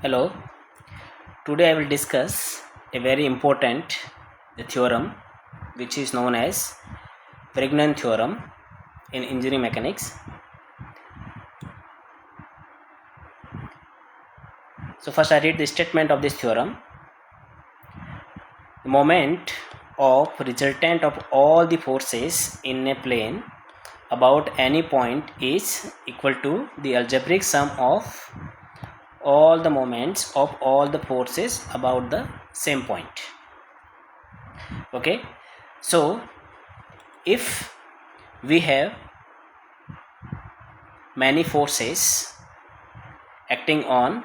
Hello, today I will discuss a very important theorem which is known as Varignon theorem in engineering mechanics. So first I read the statement of this theorem. The moment of resultant of all the forces in a plane about any point is equal to the algebraic sum of all the moments of all the forces about the same point. Okay, so if we have many forces acting on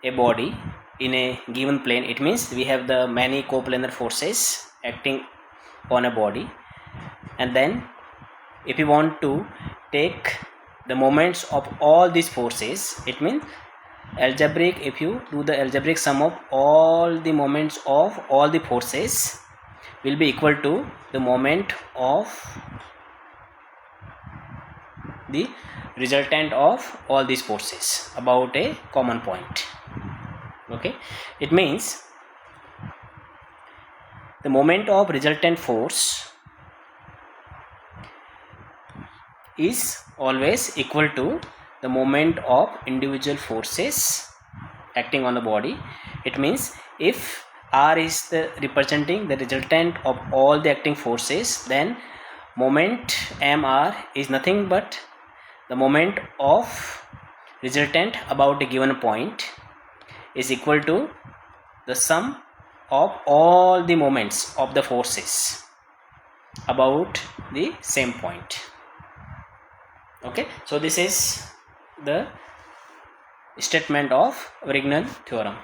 a body in a given plane, it means we have the many coplanar forces acting on a body, and then if we want to take the moments of all these forces, it means algebraic, if you do the algebraic sum of all the moments of all the forces will be equal to the moment of the resultant of all these forces about a common point. Okay, it means the moment of resultant force is always equal to the moment of individual forces acting on the body. It means if R is the representing the resultant of all the acting forces, then moment mr is nothing but the moment of resultant about a given point is equal to the sum of all the moments of the forces about the same point. Okay, so this is the statement of Varignon theorem.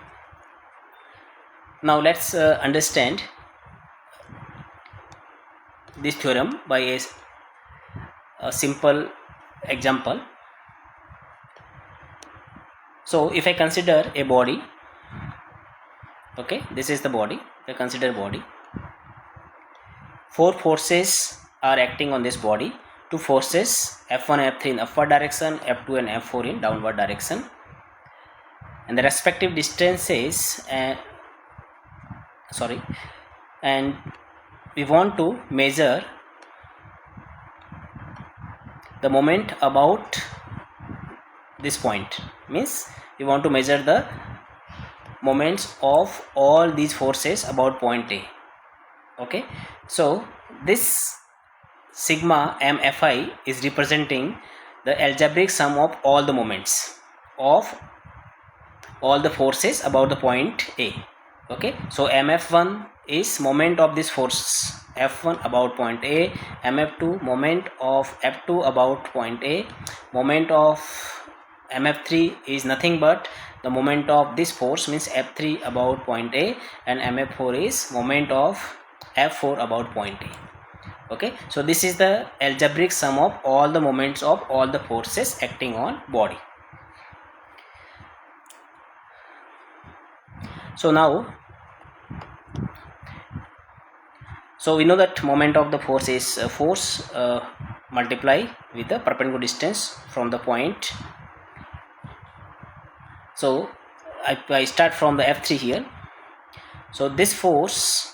Now let's understand this theorem by a simple example. So if I consider a body, okay, this is the body, I consider body. Four forces are acting on this body. Two forces, F1 and F3 in upward direction, F2 and F4 in downward direction, and the respective distances and we want to measure the moment about this point, means we want to measure the moments of all these forces about point A. Okay, so this sigma mfi is representing the algebraic sum of all the moments of all the forces about the point A. Okay, so mf1 is moment of this force F1 about point A, mf2 moment of F2 about point A, moment of mf3 is nothing but the moment of this force, means F3 about point A, and mf4 is moment of F4 about point A. Okay, so this is the algebraic sum of all the moments of all the forces acting on body. So now, so we know that moment of the force is force multiply with the perpendicular distance from the point. So I start from the F3 here. So this force,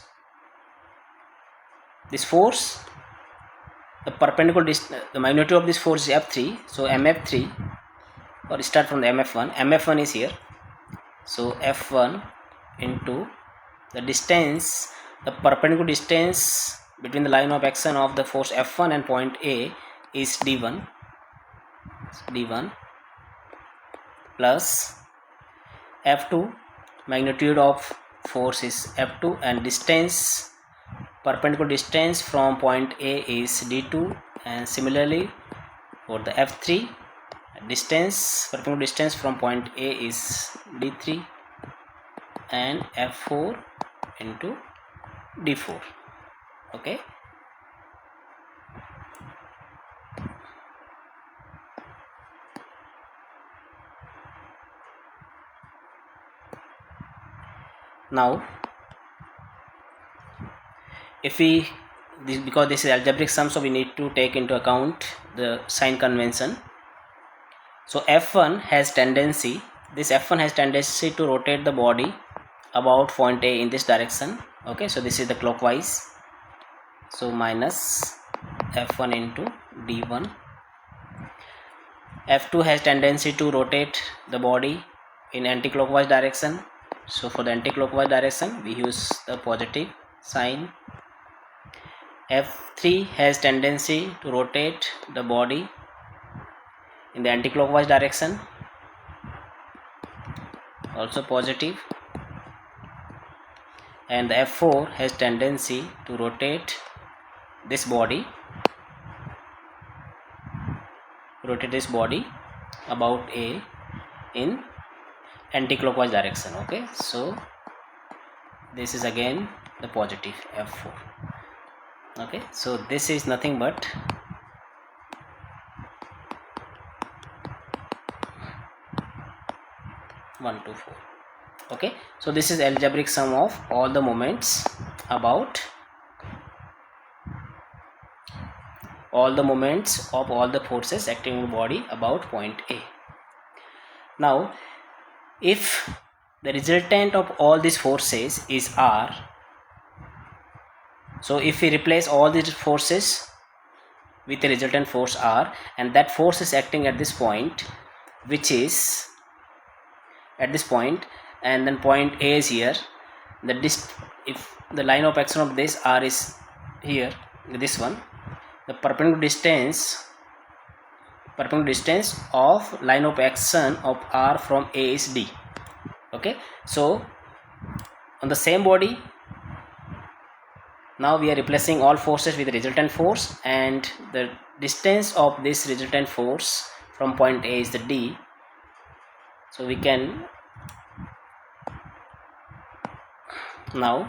the perpendicular distance, the magnitude of this force is F3. So mf3, or start from the mf1 is here. So F1 into the distance, the perpendicular distance between the line of action of the force F1 and point A is d1 plus F2, magnitude of force is F2, and distance, perpendicular distance from point A is d2, and similarly for the F3, distance, perpendicular distance from point A is d3, and F4 into d4. Okay, now if we because this is algebraic sum, so we need to take into account the sign convention. So F1 has tendency this F1 has tendency to rotate the body about point A in this direction. Okay, so this is the clockwise, so minus F1 into D1. F2 has tendency to rotate the body in anti-clockwise direction, so for the anti-clockwise direction we use the positive sign. F3 has tendency to rotate the body in the anti-clockwise direction, also positive. And the F4 has tendency to rotate this body about A in anti-clockwise direction. Okay, so this is again the positive F4. Okay, so this is nothing but one, two, four. Okay, so this is algebraic sum of all the moments of all the forces acting on the body about point A. Now, if the resultant of all these forces is R, so if we replace all these forces with the resultant force R, and that force is acting at this point, which is at this point, and then point A is here, if the line of action of this R is here, this one, the perpendicular distance of line of action of R from A is D. Okay, so on the same body, now we are replacing all forces with the resultant force, and the distance of this resultant force from point A is the D. So we can now,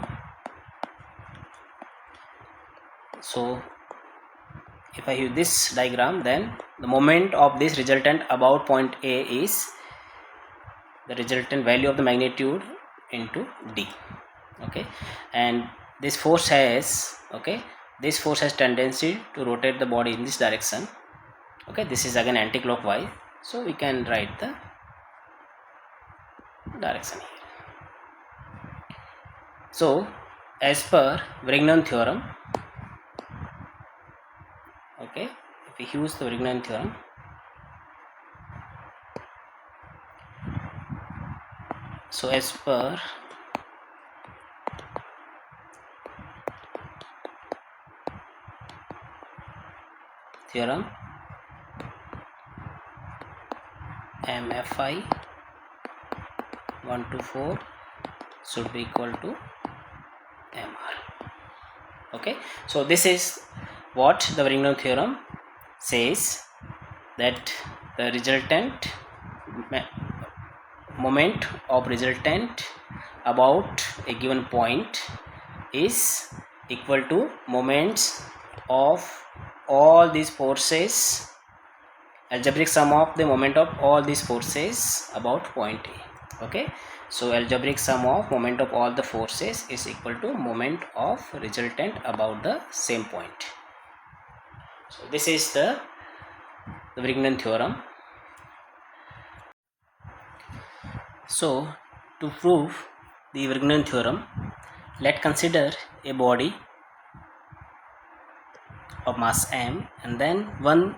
so if I use this diagram, then the moment of this resultant about point A is the resultant value of the magnitude into D. Okay, and this force has tendency to rotate the body in this direction. Okay, this is again anti-clockwise, so we can write the direction here. So as per Varignon theorem, okay, if we use the Varignon theorem, so as per theorem, MFI 1 to 4 should be equal to MR. Okay, so this is what the Varignon theorem says, that the resultant moment of resultant about a given point is equal to moments of all these forces, algebraic sum of the moment of all these forces about point A. Okay, so algebraic sum of moment of all the forces is equal to moment of resultant about the same point. So this is the Varignon theorem. So to prove the Varignon theorem, let's consider a body of mass m, and then one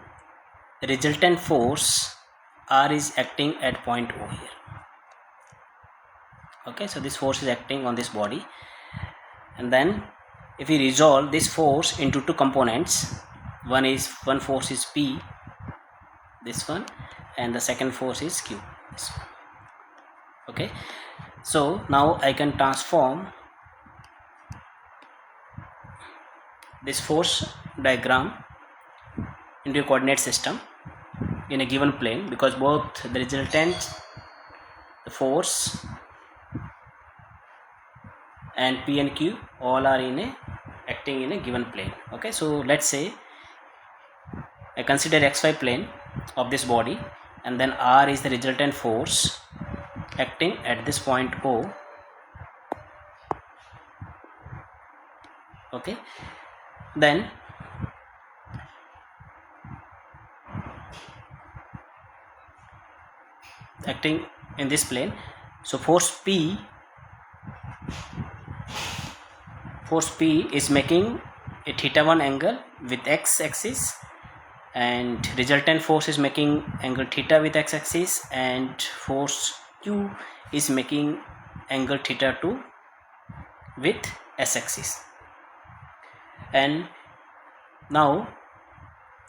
resultant force R is acting at point O here. Okay, so this force is acting on this body, and then if we resolve this force into two components, one force is P, this one, and the second force is Q, this one. Okay, so now I can transform this force diagram into a coordinate system in a given plane, because both the resultant, the force, and P and Q all are acting in a given plane. Okay, so let's say I consider xy plane of this body, and then R is the resultant force acting at this point O. Okay, then acting in this plane. So force P is making a theta1 angle with x axis, and resultant force is making angle theta with x axis, and force Q is making angle theta2 with s axis. And now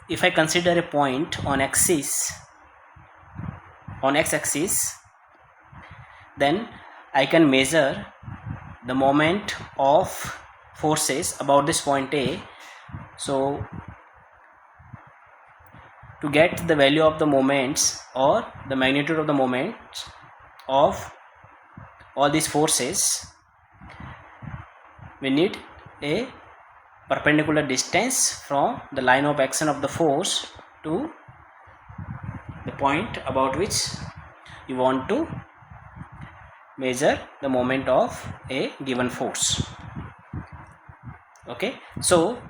if I consider a point on x axis, then I can measure the moment of forces about this point A. So to get the value of the moments or the magnitude of the moments of all these forces, we need a perpendicular distance from the line of action of the force to the point about which you want to measure the moment of a given force. Okay, so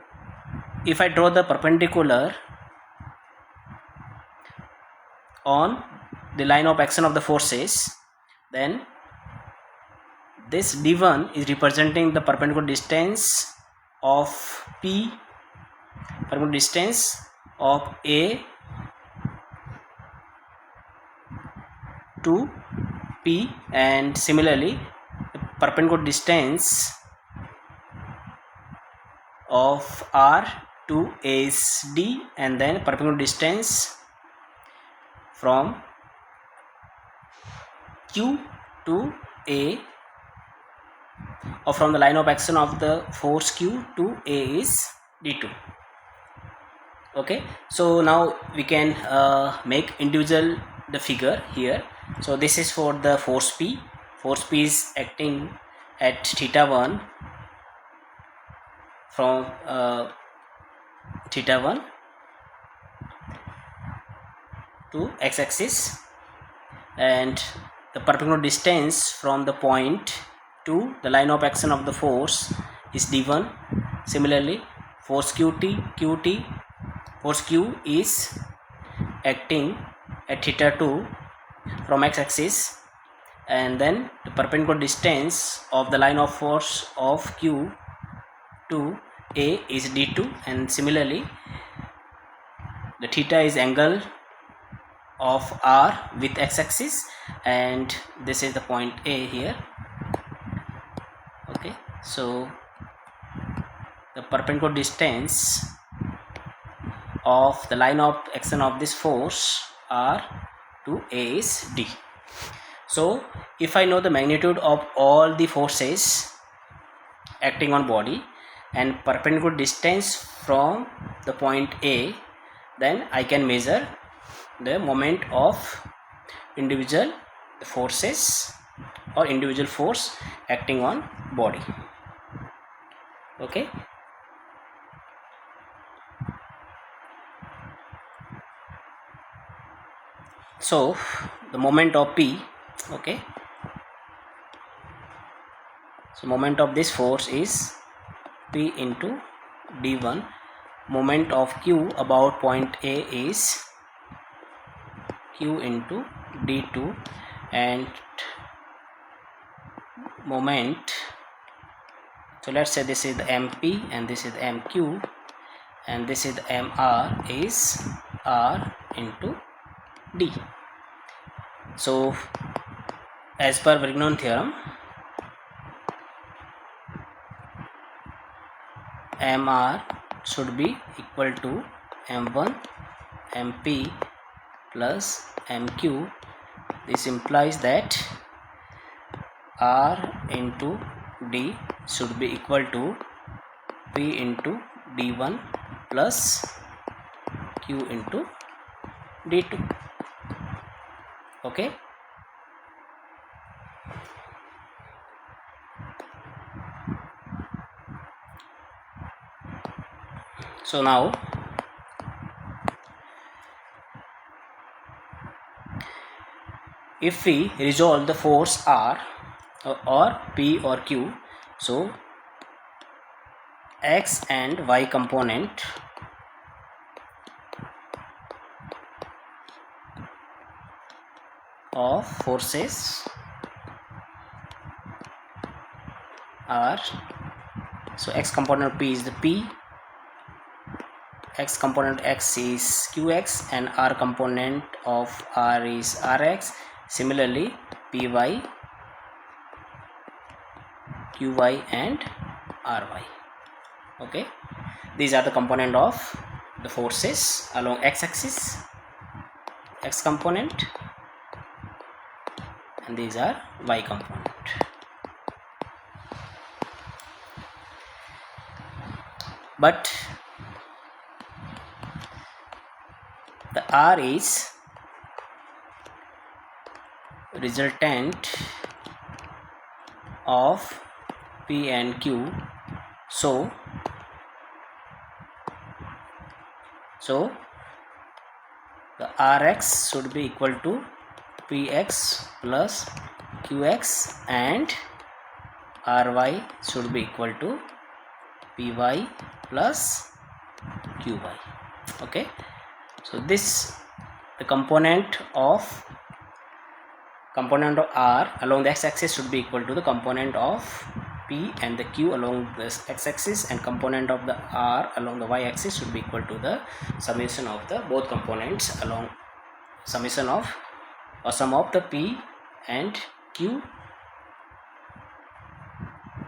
if I draw the perpendicular on the line of action of the forces, then this d1 is representing the perpendicular distance of P, perpendicular distance of A to P, and similarly the perpendicular distance of R to A is D, and then perpendicular distance from Q to A, or from the line of action of the force Q to A is D2. Okay, so now we can make individual the figure here. So this is for the force P. Force P is acting at theta1 from theta1 to x-axis, and the perpendicular distance from the point to the line of action of the force is d1. Similarly, force force Q is acting at theta2 from x-axis, and then the perpendicular distance of the line of force of Q to A is d2, and similarly the theta is angle of R with x-axis, and this is the point A here. Okay, so the perpendicular distance of the line of action of this force R to A is D. So if I know the magnitude of all the forces acting on body and perpendicular distance from the point A, then I can measure the moment of individual forces or individual force acting on body. Okay, so the moment of P, okay, so moment of this force is P into d1. Moment of Q about point A is Q into d2, and moment, so let's say this is the MP and this is the MQ and this is the MR, is R into D. So as per Varignon theorem, MR should be equal to M1 MP plus MQ. This implies that R into D should be equal to P into D1 plus Q into D2. Okay, so now if we resolve the force R or P or Q, so X and Y component of forces are, so x component of P is the P, x component x is Qx, and R component of R is Rx. Similarly Py, Qy and Ry. Okay, these are the component of the forces along x-axis, x component, and these are y component. But the R is resultant of P and Q, so the Rx should be equal to Px plus Qx, and Ry should be equal to Py plus Qy. Okay, so this the component of R along the x-axis should be equal to the component of P and the Q along the x-axis, and component of the R along the y-axis should be equal to the summation of the both components along summation of or sum of the P and Q,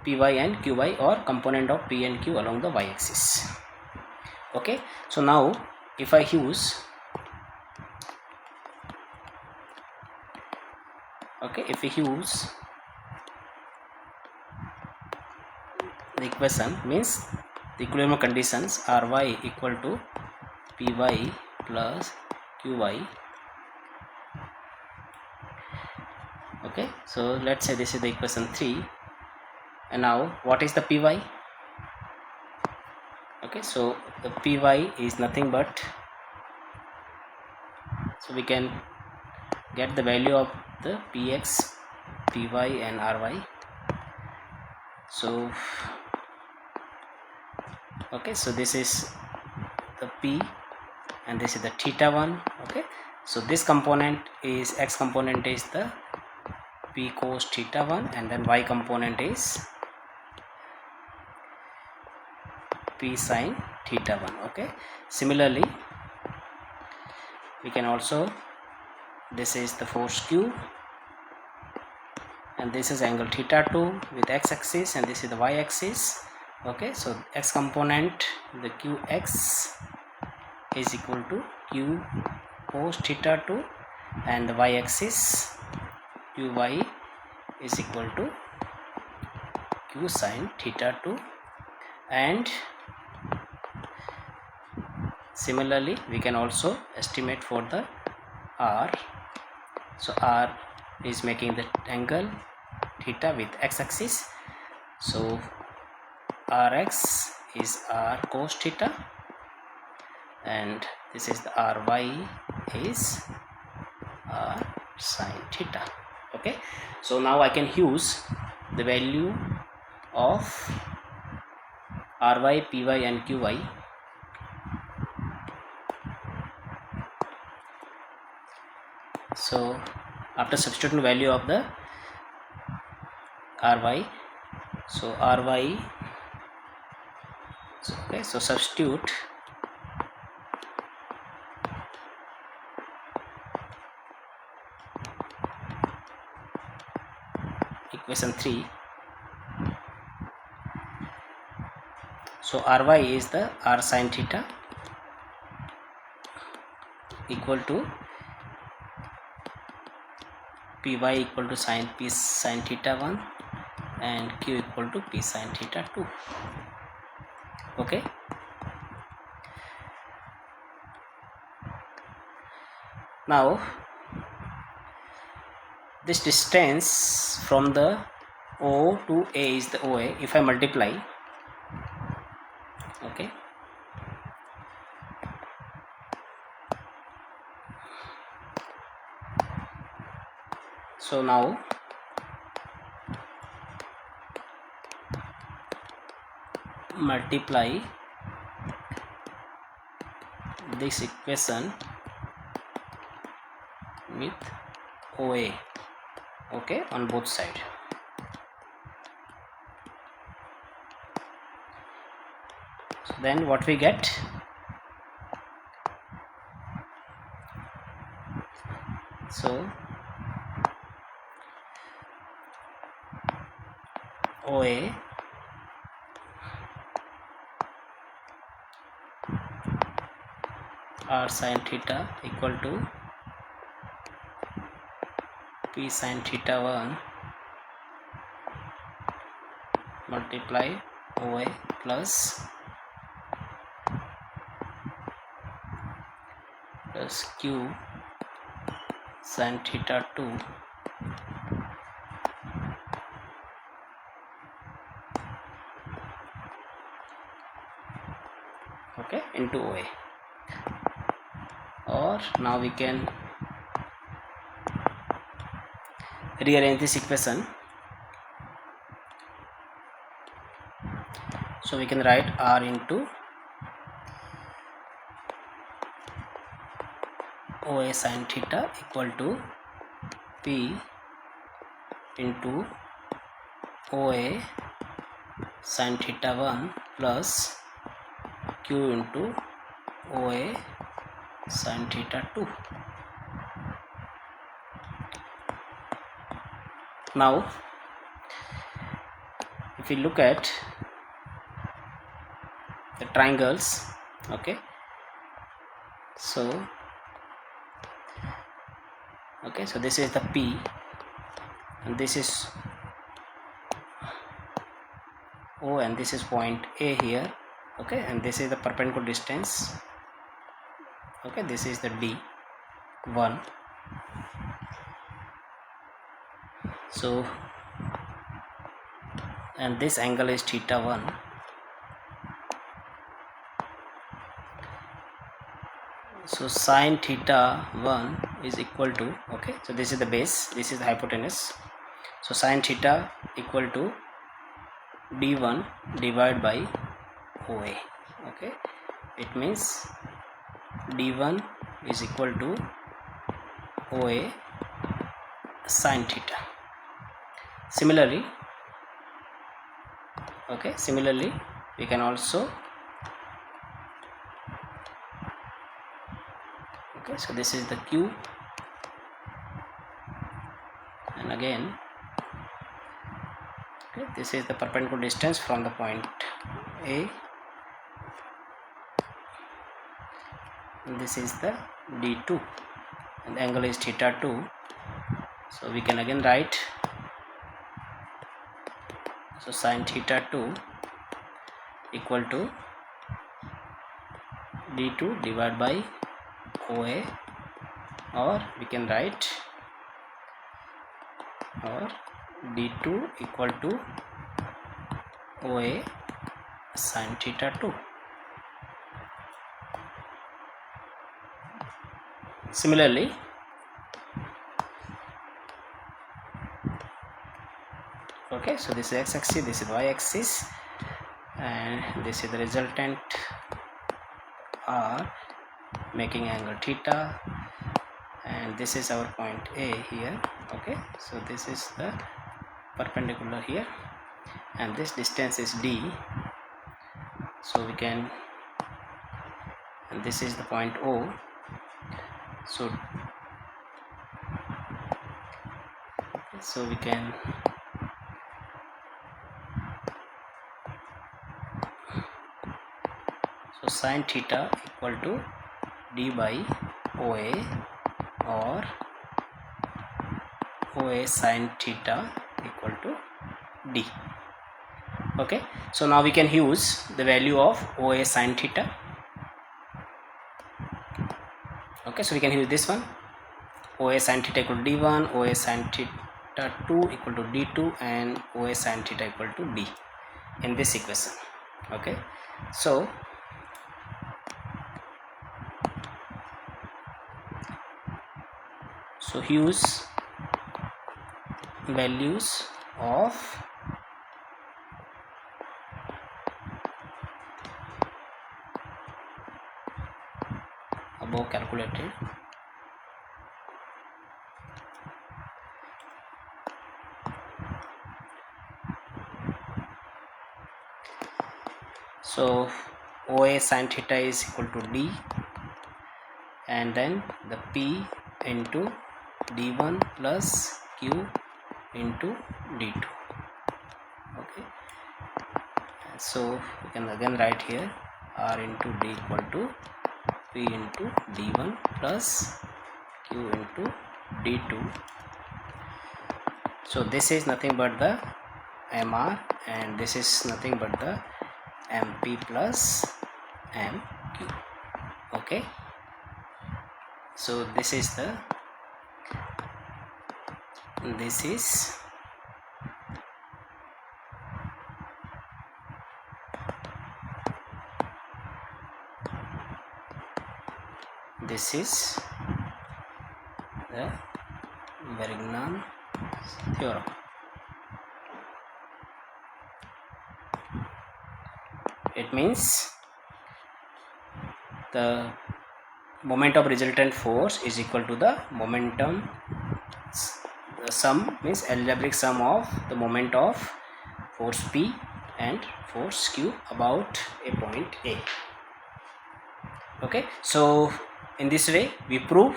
Py and Qy, or component of P and Q along the y-axis. Okay, so now if I use if we use the equation, means the equilibrium conditions Ry equal to Py plus Qy. Okay, so let's say this is the equation 3, and now what is the Py? Okay, so the Py is nothing but, so we can get the value of the Px, Py and Ry. So okay, so this is the P and this is the theta 1. Okay, so this component is, x component is the P cos theta 1, and then y component is P sin theta 1. Okay, similarly we can also, this is the force Q, and this is angle theta 2 with x-axis, and this is the y-axis. Okay, so x component, the Qx is equal to Q cos theta 2, and the y-axis Qy is equal to Q sin theta 2, and similarly we can also estimate for the R. So R is making the angle theta with x-axis, so Rx is R cos theta, and this is the Ry is R sin theta. Okay, so now I can use the value of Ry, Py and Qy. So after substituting value of the Ry, so Ry, okay, so substitute equation 3. So Ry is the R sin theta equal to Py equal to P sin theta 1, and Q equal to P sin theta 2. Okay, now this distance from the O to A is the OA. If I multiply, okay, so now multiply this equation with OA, okay, on both sides. So then what we get, so OA r sin theta equal to p sin theta 1 multiply OA plus q sin theta 2 okay into OA. Or now we can rearrange this equation. So we can write r into OA sin theta equal to p into OA sin theta 1 plus q into OA sin theta 2. Now if we look at the triangles, okay, so this is the P and this is O and this is point A here, okay, and this is the perpendicular distance, okay, this is the D1. So and this angle is theta 1. So sin theta 1 is equal to, okay, so this is the base, this is the hypotenuse, so sin theta equal to d1 divided by OA, okay, it means d1 is equal to OA sin theta. Similarly, okay, similarly we can also, okay, so this is the Q and again, okay, this is the perpendicular distance from the point A and this is the D2 and the angle is theta 2. So we can again write, so sin theta 2 equal to D2 divided by OA, or we can write, or D2 equal to OA sin theta 2. Similarly, okay, so this is x-axis, this is y-axis, and this is the resultant r making angle theta, and this is our point A here, okay, so this is the perpendicular here and this distance is D, so we can, and this is the point O, so we can, so sin theta equal to D by OA or OA sin theta equal to D. Okay, so now we can use the value of OA sin theta. Okay, so we can use this one, OA sin theta equal to D1, OA sin theta 2 equal to D2 and OA sin theta equal to D in this equation. Okay, so use values of above calculated So OA sin theta is equal to D, and then the P into D1 plus Q into D2. Okay, so we can again write here R into D equal to P into D1 plus Q into D2. So this is nothing but the MR, and this is nothing but the MP plus MQ. Okay, so this is the this is the Varignon theorem. It means the moment of resultant force is equal to the momentum, the sum means algebraic sum of the moment of force P and force Q about a point A. Okay, so in this way we prove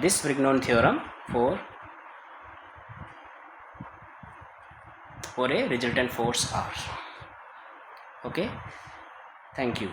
this Varignon theorem for a resultant force R. Okay, thank you.